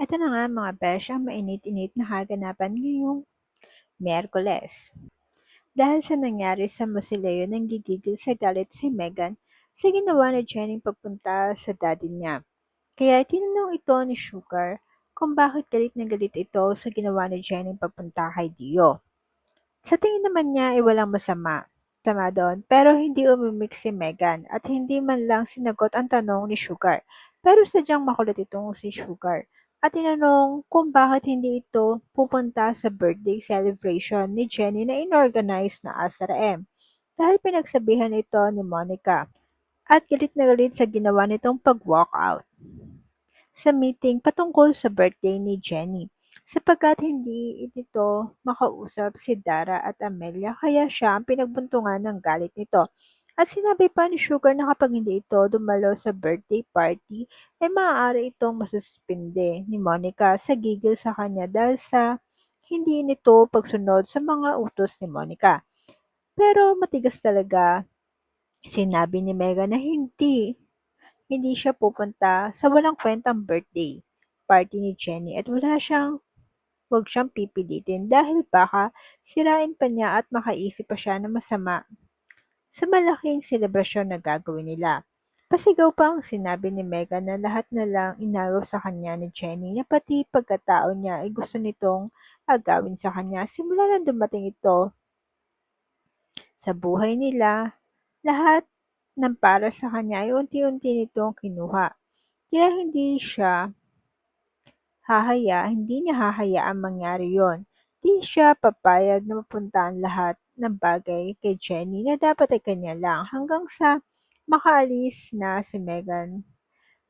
Ito na nga mga besh, ang mainit-init na kaganapan ngayong Miyerkules. Dahil sa nangyari sa Mosileo nang gigigil sa galit si Meghan sa ginawa ni Jenny pagpunta sa daddy niya. Kaya tinanong ito ni Sugar kung bakit galit na galit ito sa ginawa ni Jenny pagpunta kay Dio. Sa tingin naman niya ay walang masama doon, pero hindi umimik si Meghan at hindi man lang sinagot ang tanong ni Sugar. Pero sadyang makulit itong si Sugar at tinanong kung bakit hindi ito pupunta sa birthday celebration ni Jenny na inorganize na SRM dahil pinagsabihan ito ni Monica at galit na galit sa ginawa nitong pag-walkout sa meeting patungkol sa birthday ni Jenny sapagkat hindi ito makausap si Dara at Amelia kaya siya ang pinagbuntungan ng galit nito. At sinabi pa ni Sugar na kapag hindi ito dumalo sa birthday party, ay maaari itong masuspinde ni Monica sa gigil sa kanya dahil sa hindi nito pagsunod sa mga utos ni Monica. Pero matigas talaga sinabi ni Megan na hindi siya pupunta sa walang kwentang birthday party ni Jenny at wag siyang pipilitin dahil baka sirain pa niya at makaisip pa siya na masama sa malaking selebrasyon na gagawin nila. Pasigaw pa ang sinabi ni Megan na lahat na lang inagaw sa kanya ni Jenny na pati pagkatao niya ay gusto nitong agawin sa kanya simula nang dumating ito sa buhay nila. Lahat ng para sa kanya ay unti-unti nitong kinuha. Kaya hindi niya hahayaang mangyari yon. Di siya papayag na mapunta ang lahat ng bagay kay Jenny na dapat ay kanya lang hanggang sa makaalis na si Megan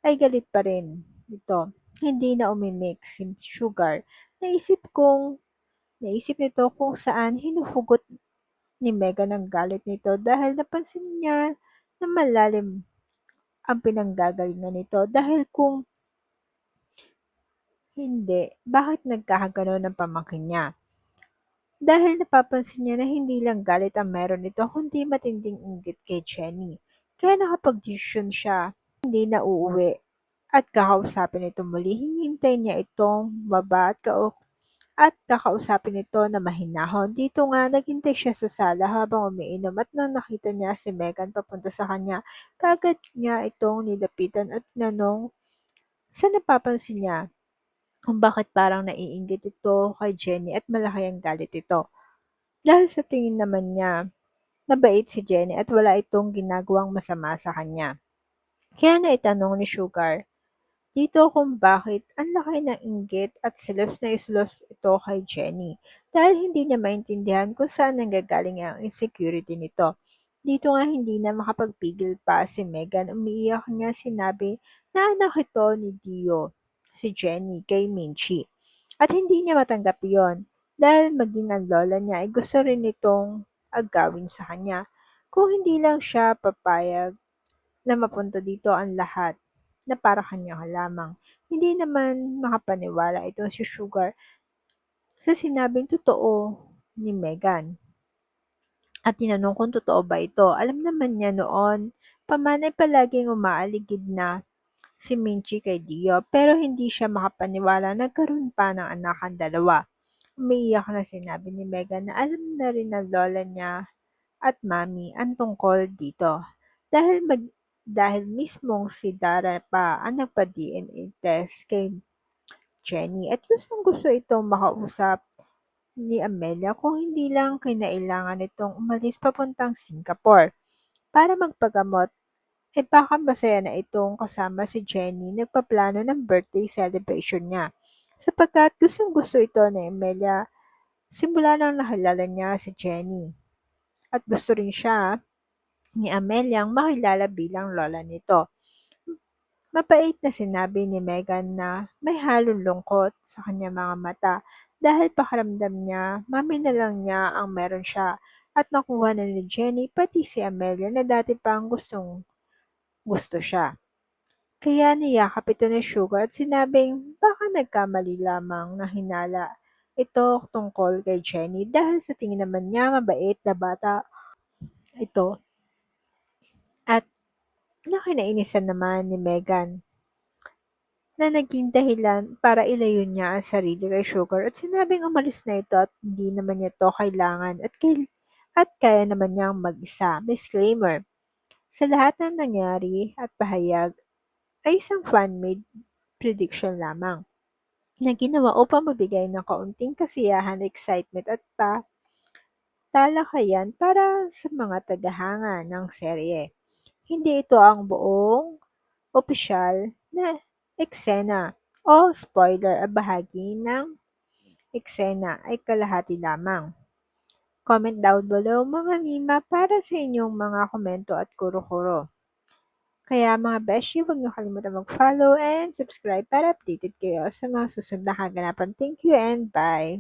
ay galit pa rin ito. Hindi na umimik si Sugar. Naisip nito kung saan hinuhugot ni Megan ang galit nito dahil napansin niya na malalim ang pinanggagalingan nito dahil kung hindi, bakit nagkakagano'n ang pamangkin niya? Dahil napapansin niya na hindi lang galit ang meron nito kundi matinding inggit kay Jenny. Kaya nakapagdesisyon siya, hindi na uuwi at kakausapin ito muli. Hinihintay niya itong baba at kakausapin ito na mahinahon. Dito nga, naghintay siya sa sala habang umiinom at nang nakita niya si Megan papunta sa kanya, kagad niya itong nilapitan at tinanong sa napapansin niya kung bakit parang naiinggit ito kay Jenny at malaki ang galit ito. Dahil sa tingin naman niya, mabait si Jenny at wala itong ginagawang masama sa kanya. Kaya naitanong ni Sugar dito kung bakit ang laki ng inggit at selos na selos ito kay Jenny dahil hindi niya maintindihan kung saan nanggagaling ang insecurity nito. Dito nga hindi na makapagpigil pa si Megan, umiiyak niya sinabi na anak ito ni Dio, si Jenny, kay Minchi. At hindi niya matanggap yon dahil maging ang lola niya ay gusto rin nitong agawin sa kanya. Kung hindi lang siya papayag na mapunta dito ang lahat na para kanya lamang. Hindi naman makapaniwala itong si Sugar sa sinabing totoo ni Megan. At tinanong kung totoo ba ito. Alam naman niya noon, paman ay palaging umaaligid na si Minchi kay Dio pero hindi siya makapaniwala nagkaroon pa ng anak ang dalawa. Umiiyak na sinabi ni Megan na alam na rin ng lola niya at mami ang tungkol dito. Dahil dahil mismong si Dara pa ang nagpa-DNA test kay Jenny at gustong-gusto itong makausap ni Amelia kung hindi lang kinailangan itong umalis papuntang Singapore para magpagamot baka masaya na itong kasama si Jenny nagpaplano ng birthday celebration niya sapagkat gustong-gusto ito ni Amelia simula nang nakilala niya si Jenny at gusto rin siya ni Amelia ang makilala bilang lola nito. Mabait na sinabi ni Megan na may halong lungkot sa kanyang mga mata dahil pakiramdam niya mami na lang niya ang meron siya at nakuha na ni Jenny pati si Amelia na dati pang gustong gusto siya. Kaya niyakap ito ni Sugar at sinabing baka nagkamali lamang na hinala ito tungkol kay Jenny dahil sa tingin naman niya mabait na bata ito at nakinainisan naman ni Megan na naging dahilan para ilayo niya ang sarili kay Sugar at sinabing umalis na ito at hindi naman niya ito kailangan at kaya naman niyang mag-isa. Disclaimer: sa lahat ng nangyari at pahayag ay isang fan-made prediction lamang na ginawa upang mabigay ng kaunting kasiyahan, excitement at talakayan para sa mga tagahanga ng serye. Hindi ito ang buong opisyal na eksena o spoiler, ang bahagi ng eksena ay kalahati lamang. Comment down below mga Mima para sa inyong mga komento at kuro-kuro. Kaya mga beshi, huwag niyo kalimutan mag-follow and subscribe para updated kayo sa mga susunod na kaganapan. Thank you and bye!